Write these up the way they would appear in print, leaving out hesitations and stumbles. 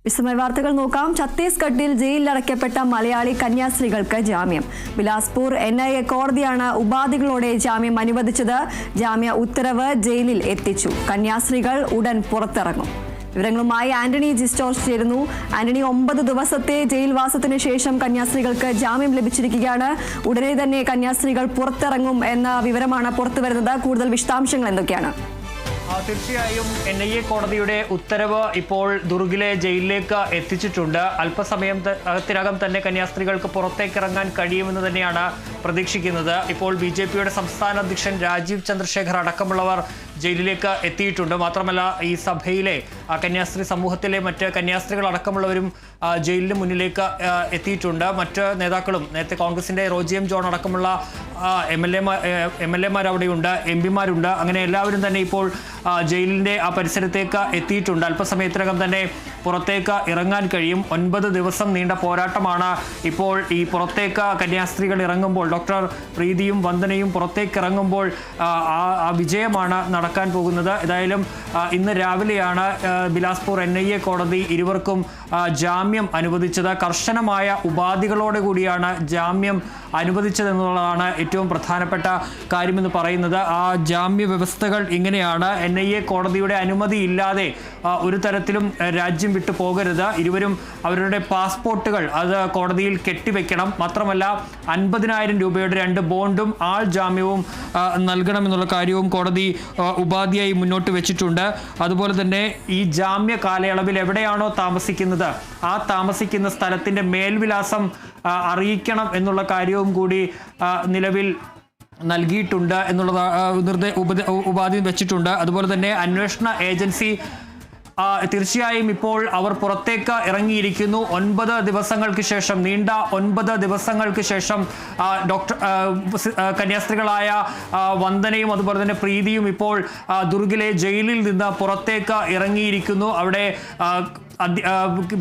വിശദമായ വാർത്തകൾ നോക്കാം. ഛത്തീസ്ഗഡിൽ ജയിലിലടയ്ക്കപ്പെട്ട മലയാളി കന്യാസ്ത്രീകൾക്ക് ജാമ്യം. ബിലാസ്പൂർ NIA കോടതിയാണ് ഉപാധികളോടെ ജാമ്യം അനുവദിച്ചത്. ജാമ്യ ഉത്തരവ് ജയിലിൽ എത്തിച്ചു. കന്യാസ്ത്രീകൾ ഉടൻ പുറത്തിറങ്ങും. വിവരങ്ങളുമായി ആന്റണി ജിസ്റ്റോർജ് ചേരുന്നു. ആന്റണി, 9 ദിവസത്തെ ജയിൽവാസത്തിന് ശേഷം കന്യാസ്ത്രീകൾക്ക് ജാമ്യം ലഭിച്ചിരിക്കുകയാണ്. ഉടനെ തന്നെ കന്യാസ്ത്രീകൾ പുറത്തിറങ്ങും എന്ന വിവരമാണ് പുറത്തുവരുന്നത്. കൂടുതൽ വിശദാംശങ്ങൾ എന്തൊക്കെയാണ്? തീർച്ചയായും NIA കോടതിയുടെ ഉത്തരവ് ഇപ്പോൾ ദുർഗിലെ ജയിലിലേക്ക് എത്തിച്ചിട്ടുണ്ട്. അല്പസമയത്തിനകം തന്നെ കന്യാസ്ത്രീകൾക്ക് പുറത്തേക്ക് ഇറങ്ങാൻ കഴിയുമെന്ന് തന്നെയാണ് പ്രതീക്ഷിക്കുന്നത്. ഇപ്പോൾ BJPയുടെ സംസ്ഥാന അധ്യക്ഷൻ രാജീവ് ചന്ദ്രശേഖർ അടക്കമുള്ളവർ ജയിലിലേക്ക് എത്തിയിട്ടുണ്ട്. മാത്രമല്ല, ഈ സഭയിലെ കന്യാസ്ത്രീ സമൂഹത്തിലെ മറ്റ് കന്യാസ്ത്രീകൾ അടക്കമുള്ളവരും ജയിലിന് മുന്നിലേക്ക് എത്തിയിട്ടുണ്ട്. മറ്റ് നേതാക്കളും, നേരത്തെ കോൺഗ്രസിന്റെ റോജി എം ജോൺ അടക്കമുള്ള MLA മാർ അവിടെയുണ്ട്, MP മാരുണ്ട്. അങ്ങനെ എല്ലാവരും തന്നെ ഇപ്പോൾ ജയിലിന്റെ ആ പരിസരത്തേക്ക് എത്തിയിട്ടുണ്ട്. അല്പസമയത്തിനകം തന്നെ പുറത്തേക്ക് ഇറങ്ങാൻ കഴിയും. 9 ദിവസം നീണ്ട പോരാട്ടമാണ് ഇപ്പോൾ ഈ പുറത്തേക്ക് കന്യാസ്ത്രീകൾ ഇറങ്ങുമ്പോൾ, ഡോക്ടർ പ്രീതിയും വന്ദനയും പുറത്തേക്ക് ഇറങ്ങുമ്പോൾ ആ വിജയമാണ് നടക്കാൻ പോകുന്നത്. ഏതായാലും ഇന്ന് രാവിലെയാണ് ബിലാസ്പൂർ NIA കോടതി ഇരുവർക്കും ജാമ്യം അനുവദിച്ചത്. കർശനമായ ഉപാധികളോടെ കൂടിയാണ് ജാമ്യം അനുവദിച്ചതെന്നുള്ളതാണ് ഏറ്റവും പ്രധാനപ്പെട്ട കാര്യമെന്ന് പറയുന്നത്. ആ ജാമ്യ വ്യവസ്ഥകൾ ഇങ്ങനെയാണ്: NIA കോടതിയുടെ അനുമതി ഇല്ലാതെ ഒരു തരത്തിലും രാജ്യം വിട്ടു പോകരുത്. ഇരുവരും അവരുടെ പാസ്പോർട്ടുകൾ അത് കോടതിയിൽ കെട്ടിവെക്കണം. മാത്രമല്ല, 50,000 രൂപയുടെ 2 ബോണ്ടും ആൾ ജാമ്യവും നൽകണമെന്നുള്ള കാര്യവും കോടതി ഉപാധിയായി മുന്നോട്ട് വെച്ചിട്ടുണ്ട്. അതുപോലെ തന്നെ ഈ ജാമ്യ കാലയളവിൽ എവിടെയാണോ താമസിക്കുന്നത് ആ താമസിക്കുന്ന സ്ഥലത്തിന്റെ മേൽവിലാസം അറിയിക്കണം എന്നുള്ള കാര്യവും കൂടി നിലവിൽ നൽകിയിട്ടുണ്ട് എന്നുള്ളത് ഉപാധി വെച്ചിട്ടുണ്ട്. അതുപോലെ തന്നെ അന്വേഷണ ഏജൻസി തീർച്ചയായും ഇപ്പോൾ അവർ പുറത്തേക്ക് ഇറങ്ങിയിരിക്കുന്നു. 9 ദിവസങ്ങൾക്ക് ശേഷം, നീണ്ട 9 ദിവസങ്ങൾക്ക് ശേഷം കന്യാസ്ത്രീകളായ വന്ദനയും അതുപോലെ തന്നെ പ്രീതിയും ഇപ്പോൾ ദുർഗിലെ ജയിലിൽ നിന്ന് പുറത്തേക്ക് ഇറങ്ങിയിരിക്കുന്നു. അവിടെ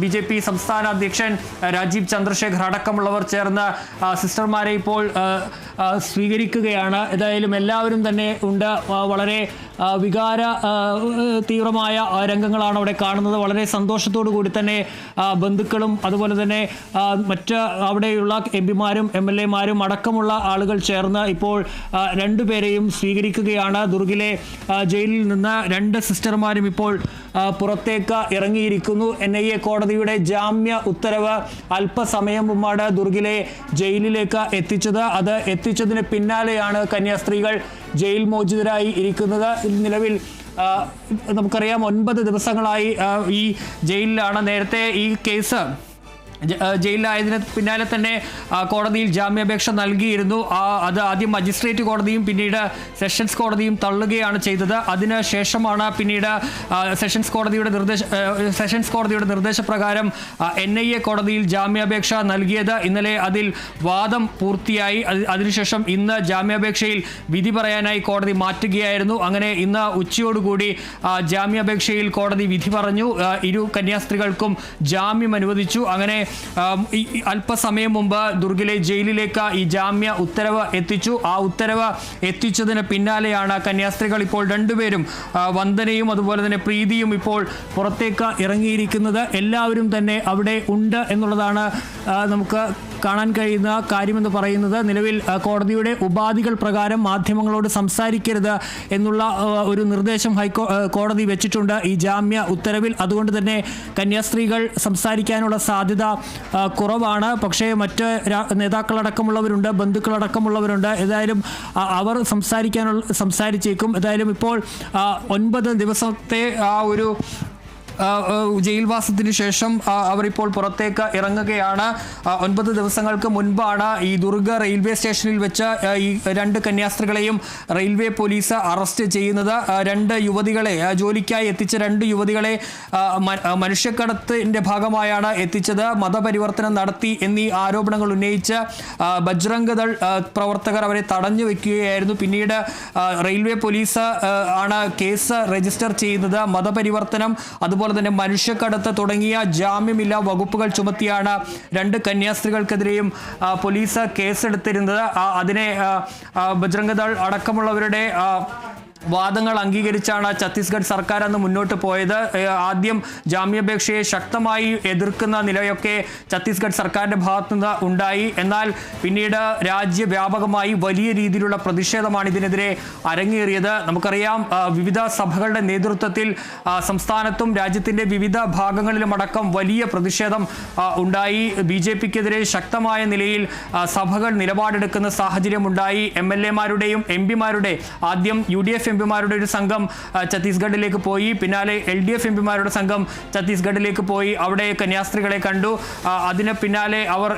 BJP സംസ്ഥാന അധ്യക്ഷൻ രാജീവ് ചന്ദ്രശേഖർ അടക്കമുള്ളവർ ചേർന്ന് സിസ്റ്റർമാരെ ഇപ്പോൾ സ്വീകരിക്കുകയാണ്. ഏതായാലും എല്ലാവരും തന്നെ ഉണ്ട്. വളരെ വികാര തീവ്രമായ രംഗങ്ങളാണ് അവിടെ കാണുന്നത്. വളരെ സന്തോഷത്തോടു കൂടി തന്നെ ബന്ധുക്കളും അതുപോലെ തന്നെ മറ്റ് അവിടെയുള്ള MP മാരും MLA മാരും അടക്കമുള്ള ആളുകൾ ചേർന്ന് ഇപ്പോൾ 2 പേരെയും സ്വീകരിക്കുകയാണ്. ദുർഗിലെ ജയിലിൽ നിന്ന് 2 സിസ്റ്റർമാരും ഇപ്പോൾ പുറത്തേക്ക് ഇറങ്ങിയിരിക്കുന്നു. NIA കോടതിയുടെ ജാമ്യ ഉത്തരവ് അല്പസമയം മുമ്പാണ് ദുർഗിലെ ജയിലിലേക്ക് എത്തിച്ചത്. അത് എത്തിച്ചതിന് പിന്നാലെയാണ് കന്യാസ്ത്രീകൾ ജയിൽ മോചിതരായി ഇരിക്കുന്നത്. നിലവിൽ നമുക്കറിയാം, 9 ദിവസങ്ങളായി ഈ ജയിലിലാണ്. നേരത്തെ ഈ കേസ് ജയിലിലായതിന് പിന്നാലെ തന്നെ കോടതിയിൽ ജാമ്യാപേക്ഷ നൽകിയിരുന്നു. അത് ആദ്യം മജിസ്ട്രേറ്റ് കോടതിയും പിന്നീട് സെഷൻസ് കോടതിയും തള്ളുകയാണ് ചെയ്തത്. അതിനുശേഷമാണ് പിന്നീട് സെഷൻസ് കോടതിയുടെ നിർദ്ദേശപ്രകാരം NIA കോടതിയിൽ ജാമ്യാപേക്ഷ നൽകിയത്. ഇന്നലെ അതിൽ വാദം പൂർത്തിയായി. അതിനുശേഷം ഇന്ന് ജാമ്യാപേക്ഷയിൽ വിധി പറയാനായി കോടതി മാറ്റുകയായിരുന്നു. അങ്ങനെ ഇന്ന് ഉച്ചയോടുകൂടി ജാമ്യാപേക്ഷയിൽ കോടതി വിധി പറഞ്ഞു. 2 കന്യാസ്ത്രീകൾക്കും ജാമ്യം അനുവദിച്ചു. അങ്ങനെ അല്പസമയം മുമ്പ് ദുർഗിലെ ജയിലിലേക്ക് ഈ ജാമ്യ ഉത്തരവ് എത്തിച്ചു. ആ ഉത്തരവ് എത്തിച്ചതിന് പിന്നാലെയാണ് കന്യാസ്ത്രീകൾ ഇപ്പോൾ 2 പേരും, വന്ദനയും അതുപോലെ തന്നെ പ്രീതിയും ഇപ്പോൾ പുറത്തേക്ക് ഇറങ്ങിയിരിക്കുന്നത്. എല്ലാവരും തന്നെ അവിടെ ഉണ്ട് എന്നുള്ളതാണ് നമുക്ക് കാണാൻ കഴിയുന്ന കാര്യമെന്ന് പറയുന്നത്. നിലവിൽ കോടതിയുടെ ഉപാധികൾ പ്രകാരം മാധ്യമങ്ങളോട് സംസാരിക്കരുത് എന്നുള്ള ഒരു നിർദ്ദേശം കോടതി വെച്ചിട്ടുണ്ട് ഈ ജാമ്യ ഉത്തരവിൽ. അതുകൊണ്ട് തന്നെ കന്യാസ്ത്രീകൾ സംസാരിക്കാനുള്ള സാധ്യത കുറവാണ്. പക്ഷേ മറ്റ് നേതാക്കളടക്കമുള്ളവരുണ്ട്, ബന്ധുക്കളടക്കമുള്ളവരുണ്ട്. ഏതായാലും അവർ സംസാരിച്ചേക്കും. ഏതായാലും ഇപ്പോൾ 9 ദിവസത്തെ ആ ഒരു ജയിൽവാസത്തിന് ശേഷം അവരിപ്പോൾ പുറത്തേക്ക് ഇറങ്ങുകയാണ്. 9 ദിവസങ്ങൾക്ക് മുൻപാണ് ഈ ദുർഗ റെയിൽവേ സ്റ്റേഷനിൽ വെച്ച് ഈ 2 കന്യാസ്ത്രീകളെയും റെയിൽവേ പോലീസ് അറസ്റ്റ് ചെയ്യുന്നത്. 2 യുവതികളെ, ജോലിക്കായി എത്തിച്ച 2 യുവതികളെ മനുഷ്യക്കടത്തിന്റെ ഭാഗമായാണ് എത്തിച്ചത്. മതപരിവർത്തനം നടത്തി എന്നീ ആരോപണങ്ങൾ ഉന്നയിച്ച് ബജ്രംഗ് ദൾ പ്രവർത്തകർ അവരെ തടഞ്ഞു വെക്കുകയായിരുന്നു. പിന്നീട് റെയിൽവേ പോലീസ് ആണ് കേസ് രജിസ്റ്റർ ചെയ്യുന്നത്. മതപരിവർത്തനം അതുപോലെ തന്നെ മനുഷ്യക്കടത്ത് തുടങ്ങിയ ജാമ്യമില്ലാ വകുപ്പുകൾ ചുമത്തിയാണ് 2 കന്യാസ്ത്രീകൾക്കെതിരെയും പോലീസ് കേസെടുത്തിരുന്നത്. അതിനെ ബജ്രംഗ് ദൾ അടക്കമുള്ളവരുടെ വാദങ്ങൾ അംഗീകരിച്ചാണ് ഛത്തീസ്ഗഡ് സർക്കാർ അന്ന് മുന്നോട്ട് പോയത്. ആദ്യം ജാമ്യാപേക്ഷയെ ശക്തമായി എതിർക്കുന്ന നിലയൊക്കെ ഛത്തീസ്ഗഡ് സർക്കാരിന്റെ ഭാഗത്തുനിന്ന് ഉണ്ടായി. എന്നാൽ പിന്നീട് രാജ്യവ്യാപകമായി വലിയ രീതിയിലുള്ള പ്രതിഷേധമാണ് ഇതിനെതിരെ അരങ്ങേറിയത്. നമുക്കറിയാം, വിവിധ സഭകളുടെ നേതൃത്വത്തിൽ സംസ്ഥാനത്തും രാജ്യത്തിന്റെ വിവിധ ഭാഗങ്ങളിലുമടക്കം വലിയ പ്രതിഷേധം ഉണ്ടായി. BJPക്കെതിരെ ശക്തമായ നിലയിൽ സഭകൾ നിലപാടെടുക്കുന്ന സാഹചര്യമുണ്ടായി. MLA-മാരുടെയും MP-മാരുടെ ആദ്യം UDF MP-മാരുടെ ഒരു സംഘം ഛത്തീസ്ഗഡിലേക്ക് പോയി. പിന്നാലെ LDF MP-മാരുടെ സംഘം ഛത്തീസ്ഗഡിലേക്ക് പോയി. അവിടെ കന്യാസ്ത്രീകളെ കണ്ടു. അതിന് പിന്നാലെ അവർ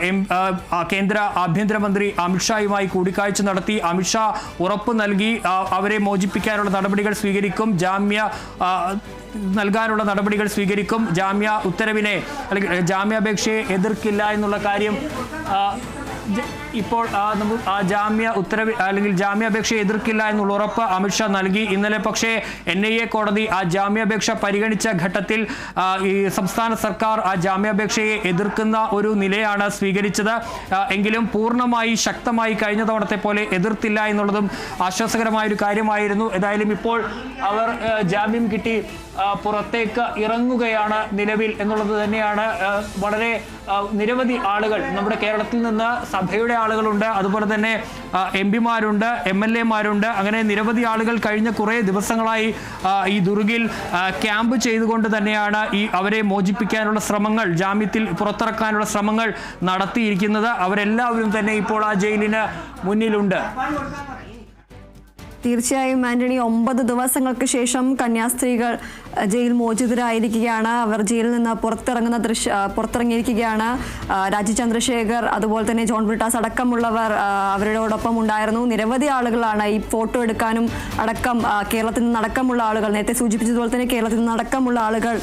കേന്ദ്ര ആഭ്യന്തരമന്ത്രി അമിത്ഷായുമായി കൂടിക്കാഴ്ച നടത്തി. അമിത്ഷാ ഉറപ്പ് നൽകി അവരെ മോചിപ്പിക്കാനുള്ള നടപടികൾ സ്വീകരിക്കും, നൽകാനുള്ള നടപടികൾ സ്വീകരിക്കും, ജാമ്യ ഉത്തരവിനെ അല്ലെങ്കിൽ ജാമ്യാപേക്ഷയെ എതിർക്കില്ല എന്നുള്ള കാര്യം ഇപ്പോൾ ജാമ്യ ഉത്തരവ് അല്ലെങ്കിൽ ജാമ്യാപേക്ഷയെ എതിർക്കില്ല എന്നുള്ള ഉറപ്പ് അമിത്ഷാ നൽകി. ഇന്നലെ പക്ഷേ NIA കോടതി ആ ജാമ്യാപേക്ഷ പരിഗണിച്ച ഘട്ടത്തിൽ ഈ സംസ്ഥാന സർക്കാർ ആ ജാമ്യാപേക്ഷയെ എതിർക്കുന്ന ഒരു നിലയാണ് സ്വീകരിച്ചത്. എങ്കിലും പൂർണ്ണമായി ശക്തമായി കഴിഞ്ഞ തവണത്തെ പോലെ എതിർത്തില്ല എന്നുള്ളതും ആശ്വാസകരമായൊരു കാര്യമായിരുന്നു. ഏതായാലും ഇപ്പോൾ അവർ ജാമ്യം കിട്ടി പുറത്തേക്ക് ഇറങ്ങുകയാണ് നിലവിൽ എന്നുള്ളത് തന്നെയാണ്. വളരെ നിരവധി ആളുകൾ നമ്മുടെ കേരളത്തിൽ നിന്ന് സഭയുടെ ആളുകളുണ്ട്, അതുപോലെ തന്നെ MP-മാരുണ്ട്, MLA-മാരുണ്ട്. അങ്ങനെ നിരവധി ആളുകൾ കഴിഞ്ഞ കുറേ ദിവസങ്ങളായി ഈ ദുർഗിൽ ക്യാമ്പ് ചെയ്തുകൊണ്ട് തന്നെയാണ് അവരെ മോചിപ്പിക്കാനുള്ള ശ്രമങ്ങൾ, ജാമ്യത്തിൽ പുറത്തിറക്കാനുള്ള ശ്രമങ്ങൾ നടത്തിയിരിക്കുന്നത്. അവരെല്ലാവരും തന്നെ ഇപ്പോൾ ആ ജയിലിന് മുന്നിലുണ്ട്. തീർച്ചയായും ആന്റണി, 9 ദിവസങ്ങൾക്ക് ശേഷം കന്യാസ്ത്രീകൾ ജയിൽ മോചിതരായിരിക്കുകയാണ്. അവർ ജയിലിൽ നിന്ന് പുറത്തിറങ്ങിയിരിക്കുകയാണ്. രാജീവ് ചന്ദ്രശേഖർ, അതുപോലെ തന്നെ ജോൺ ബ്രിട്ടാസ് അടക്കമുള്ളവർ അവരോടൊപ്പം ഉണ്ടായിരുന്നു. നിരവധി ആളുകളാണ് ഈ ഫോട്ടോ എടുക്കാനും അടക്കം കേരളത്തിൽ നിന്നടക്കമുള്ള ആളുകൾ, നേരത്തെ സൂചിപ്പിച്ചതുപോലെ തന്നെ കേരളത്തിൽ നിന്നടക്കമുള്ള ആളുകൾ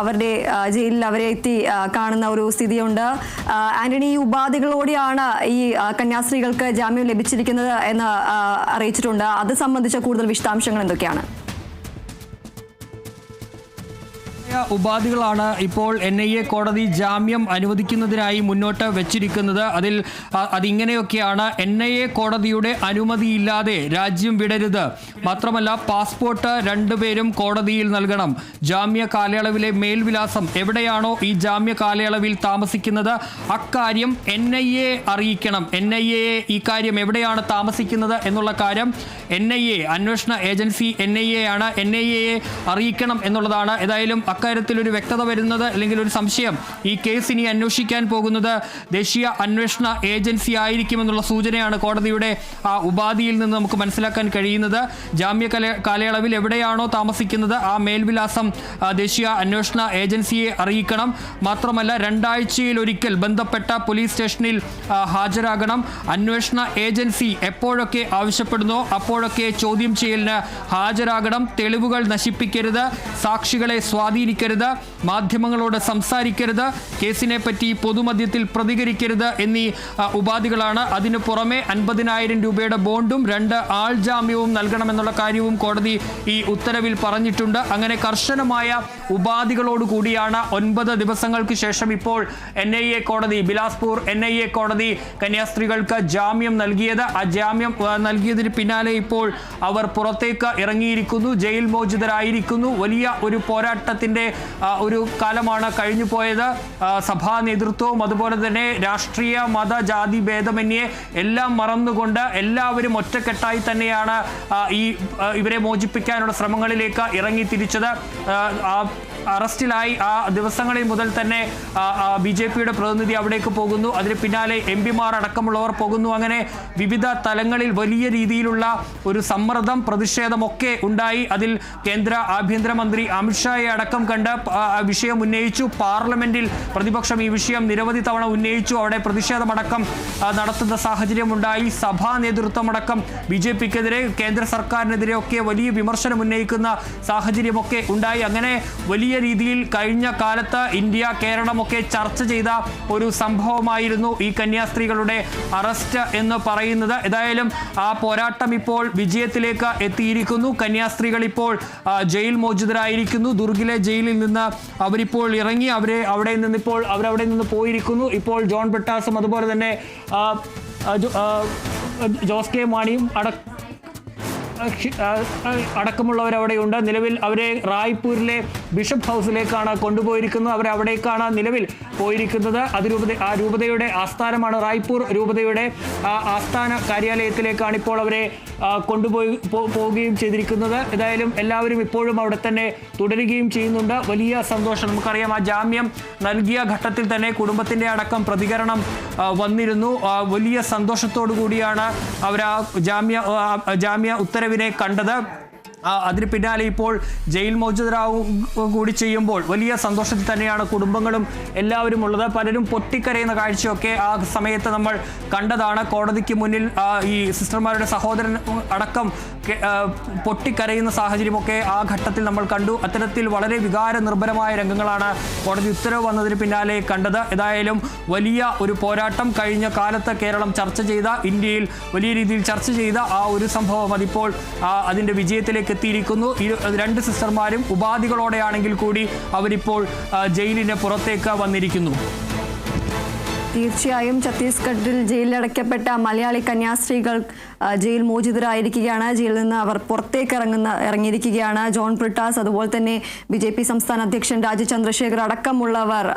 അവരുടെ ജയിലിൽ അവരെ എത്തി കാണുന്ന ഒരു സ്ഥിതിയുണ്ട്. ആന്റണി, ഈ ഉപാധികളോടെയാണ് ഈ കന്യാസ്ത്രീകൾക്ക് ജാമ്യം ലഭിച്ചിരിക്കുന്നത് എന്ന് അറിയിച്ചിട്ടുണ്ട്. അത് സംബന്ധിച്ച കൂടുതൽ വിശദാംശങ്ങൾ എന്തൊക്കെയാണ്? ഉപാധികളാണ് ഇപ്പോൾ NIA കോടതി ജാമ്യം അനുവദിക്കുന്നതിനായി മുന്നോട്ട് വെച്ചിരിക്കുന്നത്. അതിങ്ങനെയൊക്കെയാണ്: NIA കോടതിയുടെ അനുമതിയില്ലാതെ രാജ്യം വിടരുത്, മാത്രമല്ല പാസ്പോർട്ട് രണ്ടുപേരും കോടതിയിൽ നൽകണം, ജാമ്യ കാലയളവിലെ മേൽവിലാസം എവിടെയാണോ ഈ ജാമ്യ കാലയളവിൽ താമസിക്കുന്നത് അക്കാര്യം NIA അറിയിക്കണം. NIA ഈ കാര്യം എവിടെയാണ് താമസിക്കുന്നത് എന്നുള്ള കാര്യം NIA അന്വേഷണ ഏജൻസി NIA ആണ്, NIA അറിയിക്കണം എന്നുള്ളതാണ്. ഏതായാലും അക്കാര്യത്തിൽ ഒരു വ്യക്തത വരുന്നത്, അല്ലെങ്കിൽ ഒരു സംശയം, ഈ കേസ് ഇനി അന്വേഷിക്കാൻ പോകുന്നത് ദേശീയ അന്വേഷണ ഏജൻസി ആയിരിക്കുമെന്നുള്ള സൂചനയാണ് കോടതിയുടെ ആ ഉപാധിയിൽ നിന്ന് നമുക്ക് മനസ്സിലാക്കാൻ കഴിയുന്നത്. ജാമ്യ കാലയളവിൽ എവിടെയാണോ താമസിക്കുന്നത് ആ മേൽവിലാസം ദേശീയ അന്വേഷണ ഏജൻസിയെ അറിയിക്കണം. മാത്രമല്ല 2 ആഴ്ചയിൽ ഒരിക്കൽ ബന്ധപ്പെട്ട പോലീസ് സ്റ്റേഷനിൽ ഹാജരാകണം. അന്വേഷണ ഏജൻസി എപ്പോഴൊക്കെ ആവശ്യപ്പെടുന്നോ അപ്പോഴൊക്കെ ചോദ്യം ചെയ്യലിന് ഹാജരാകണം. തെളിവുകൾ നശിപ്പിക്കരുത്, സാക്ഷികളെ സ്വാധീനിക്കരുത്, മാധ്യമങ്ങളോട് സംസാരിക്കരുത്, കേസിനെ പറ്റി പൊതുമധ്യത്തിൽ പ്രതികരിക്കരുത് എന്നീ ഉപാധികളാണ്. അതിനു പുറമെ 50,000 രൂപയുടെ ബോണ്ടും 2 ആൾ ജാമ്യവും നൽകണമെന്നുള്ള കാര്യവും കോടതി ഈ ഉത്തരവിൽ പറഞ്ഞിട്ടുണ്ട്. അങ്ങനെ കർശനമായ ഉപാധികളോടുകൂടിയാണ് 9 ദിവസങ്ങൾക്ക് ശേഷം ഇപ്പോൾ NIA കോടതി, ബിലാസ്പൂർ NIA കോടതി കന്യാസ്ത്രീകൾക്ക് ജാമ്യം നൽകിയത്. ആ ജാമ്യം നൽകിയതിന് പിന്നാലെ ഇപ്പോൾ അവർ പുറത്തേക്ക് ഇറങ്ങിയിരിക്കുന്നു, ജയിൽ മോചിതരായിരിക്കുന്നു. വലിയ ഒരു പോരാട്ടത്തിന്റെ ഒരു കാലമാണ് കഴിഞ്ഞു പോയത്. സഭാ നേതൃത്വവും അതുപോലെ തന്നെ രാഷ്ട്രീയ മത ജാതി ഭേദമന്യേ എല്ലാം മറന്നുകൊണ്ട് എല്ലാവരും ഒറ്റക്കെട്ടായി തന്നെയാണ് ഇവരെ മോചിപ്പിക്കാനുള്ള ശ്രമങ്ങളിലേക്ക് ഇറങ്ങി തിരിച്ചത്. അറസ്റ്റിലായി ആ ദിവസങ്ങളിൽ മുതൽ തന്നെ BJPയുടെ പ്രതിനിധി അവിടേക്ക് പോകുന്നു, അതിന് പിന്നാലെ MP-മാർ അടക്കമുള്ളവർ പോകുന്നു. അങ്ങനെ വിവിധ തലങ്ങളിൽ വലിയ രീതിയിലുള്ള ഒരു സമ്മർദ്ദം, പ്രതിഷേധമൊക്കെ ഉണ്ടായി. അതിൽ കേന്ദ്ര ആഭ്യന്തരമന്ത്രി അമിത്ഷായെ അടക്കം കണ്ട് വിഷയം ഉന്നയിച്ചു. പാർലമെന്റിൽ പ്രതിപക്ഷം ഈ വിഷയം നിരവധി തവണ ഉന്നയിച്ചു. അവിടെ പ്രതിഷേധമടക്കം നടത്തുന്ന സാഹചര്യമുണ്ടായി. സഭാ നേതൃത്വമടക്കം BJPക്കെതിരെ, കേന്ദ്ര സർക്കാരിനെതിരെ ഒക്കെ വലിയ വിമർശനം ഉന്നയിക്കുന്ന സാഹചര്യമൊക്കെ ഉണ്ടായി. അങ്ങനെ വലിയ രീതിയിൽ കഴിഞ്ഞ കാലത്ത് ഇന്ത്യ, കേരളമൊക്കെ ചർച്ച ചെയ്ത ഒരു സംഭവമായിരുന്നു ഈ കന്യാസ്ത്രീകളുടെ അറസ്റ്റ് എന്ന് പറയുന്നത്. ഏതായാലും ആ പോരാട്ടം ഇപ്പോൾ വിജയത്തിലേക്ക് എത്തിയിരിക്കുന്നു. കന്യാസ്ത്രീകൾ ഇപ്പോൾ ജയിൽ മോചിതരായിരിക്കുന്നു. ദുർഗിലെ ജയിലിൽ നിന്ന് അവരിപ്പോൾ ഇറങ്ങി, അവിടെ നിന്ന് പോയിരിക്കുന്നു. ഇപ്പോൾ ജോൺ ബ്രിട്ടാസും അതുപോലെ തന്നെ ജോസ് കെ മാണിയും അടക്കമുള്ളവർ അവിടെയുണ്ട്. നിലവിൽ അവരെ റായ്പൂരിലെ ബിഷപ്പ് ഹൗസിലേക്കാണ് കൊണ്ടുപോയിരിക്കുന്നത്. അവർ അവിടേക്കാണ് നിലവിൽ പോയിരിക്കുന്നത്. ആ രൂപതയുടെ ആസ്ഥാനമാണ് റായ്പൂർ രൂപതയുടെ ആസ്ഥാന കാര്യാലയത്തിലേക്കാണ് ഇപ്പോൾ അവരെ പോവുകയും ചെയ്തിരിക്കുന്നത്. ഏതായാലും എല്ലാവരും ഇപ്പോഴും അവിടെ തന്നെ തുടരുകയും ചെയ്യുന്നുണ്ട്. വലിയ സന്തോഷം. നമുക്കറിയാം, ആ ജാമ്യം നൽകിയ ഘട്ടത്തിൽ തന്നെ കുടുംബത്തിന്റെ അടക്കം പ്രതികരണം വന്നിരുന്നു. വലിയ സന്തോഷത്തോടു കൂടിയാണ് അവർ ആ ജാമ്യ ഉത്തരവിനെ കണ്ടത്. അതിന് പിന്നാലെ ഇപ്പോൾ ജയിൽ മോചിതരാവും കൂടി ചെയ്യുമ്പോൾ വലിയ സന്തോഷത്തിൽ തന്നെയാണ് കുടുംബങ്ങളും എല്ലാവരും ഉള്ളത്. പലരും പൊട്ടിക്കരയുന്ന കാഴ്ചയൊക്കെ ആ സമയത്ത് നമ്മൾ കണ്ടതാണ്. കോടതിക്ക് മുന്നിൽ ഈ സിസ്റ്റർമാരുടെ സഹോദരൻ അടക്കം പൊട്ടിക്കരയുന്ന സാഹചര്യമൊക്കെ ആ ഘട്ടത്തിൽ നമ്മൾ കണ്ടു. അത്തരത്തിൽ വളരെ വികാര നിർഭരമായ രംഗങ്ങളാണ് കോടതി ഉത്തരവ് വന്നതിന് പിന്നാലെ കണ്ടത്. ഏതായാലും വലിയ ഒരു പോരാട്ടം കഴിഞ്ഞ കാലത്ത് കേരളം ചർച്ച ചെയ്ത, ഇന്ത്യയിൽ വലിയ രീതിയിൽ ചർച്ച ചെയ്ത ആ ഒരു സംഭവം അതിപ്പോൾ അതിൻ്റെ വിജയത്തിലേക്ക് എത്തിയിരിക്കുന്നു. രണ്ട് സിസ്റ്റർമാരും ഉപാധികളോടെയാണെങ്കിൽ കൂടി അവരിപ്പോൾ ജയിലിന് പുറത്തേക്ക് വന്നിരിക്കുന്നു. തീർച്ചയായും ഛത്തീസ്ഗഡിൽ ജയിലിലടയ്ക്കപ്പെട്ട മലയാളി കന്യാസ്ത്രീകൾ ജയിൽ മോചിതരായിരിക്കുകയാണ്. ജയിലിൽ നിന്ന് അവർ പുറത്തേക്ക് ഇറങ്ങിയിരിക്കുകയാണ്. ജോൺ ബ്രിട്ടാസ്, അതുപോലെ തന്നെ BJP സംസ്ഥാന അധ്യക്ഷൻ രാജീവ് ചന്ദ്രശേഖർ അടക്കമുള്ളവർ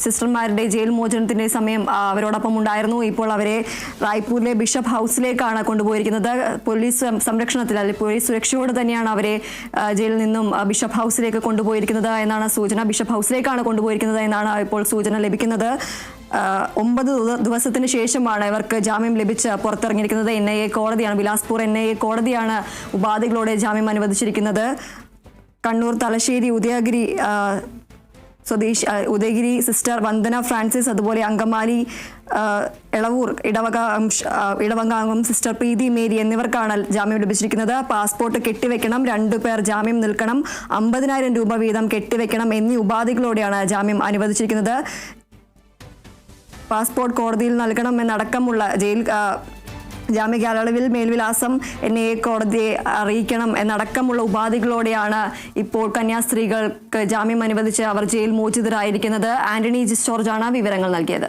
സിസ്റ്റർമാരുടെ ജയിൽ മോചനത്തിന്റെ സമയം അവരോടൊപ്പം ഉണ്ടായിരുന്നു. ഇപ്പോൾ അവരെ റായ്പൂരിലെ ബിഷപ്പ് ഹൗസിലേക്കാണ് കൊണ്ടുപോയിരിക്കുന്നത്. പോലീസ് സംരക്ഷണത്തിൽ, അല്ലെങ്കിൽ പോലീസ് സുരക്ഷയോടെ തന്നെയാണ് അവരെ ജയിലിൽ നിന്നും ബിഷപ്പ് ഹൗസിലേക്ക് കൊണ്ടുപോയിരിക്കുന്നത് എന്നാണ് സൂചന. ബിഷപ്പ് ഹൗസിലേക്കാണ് കൊണ്ടുപോയിരിക്കുന്നത് എന്നാണ് ഇപ്പോൾ സൂചന ലഭിക്കുന്നത്. 9 ദിവസത്തിന് ശേഷമാണ് ഇവർക്ക് ജാമ്യം ലഭിച്ച് പുറത്തിറങ്ങിയിരിക്കുന്നത്. NIA കോടതിയാണ്, ബിലാസ്പൂർ NIA കോടതിയാണ് ഉപാധികളോടെ ജാമ്യം അനുവദിച്ചിരിക്കുന്നത്. കണ്ണൂർ തലശ്ശേരി ഉദയഗിരി സിസ്റ്റർ വന്ദന ഫ്രാൻസിസ്, അതുപോലെ അങ്കമാലി എളവൂർ ഇടവകാംഗം സിസ്റ്റർ പ്രീതി മേരി എന്നിവർക്കാണ് ജാമ്യം ലഭിച്ചിരിക്കുന്നത്. പാസ്പോർട്ട് കെട്ടിവെക്കണം, 2 പേർ ജാമ്യം നിൽക്കണം, 50,000 രൂപ വീതം കെട്ടിവെക്കണം എന്നീ ഉപാധികളോടെയാണ് ജാമ്യം അനുവദിച്ചിരിക്കുന്നത്. പാസ്പോർട്ട് കോടതിയിൽ നൽകണമെന്നടക്കമുള്ള ജാമ്യ കാലയളവിൽ മേൽവിലാസം NIA കോടതിയെ അറിയിക്കണം എന്നടക്കമുള്ള ഉപാധികളോടെയാണ് ഇപ്പോൾ കന്യാസ്ത്രീകൾക്ക് ജാമ്യം അനുവദിച്ച് അവർ ജയിൽ മോചിതരായിരിക്കുന്നത്. ആന്റണി ജോർജാണ് വിവരങ്ങൾ നൽകിയത്.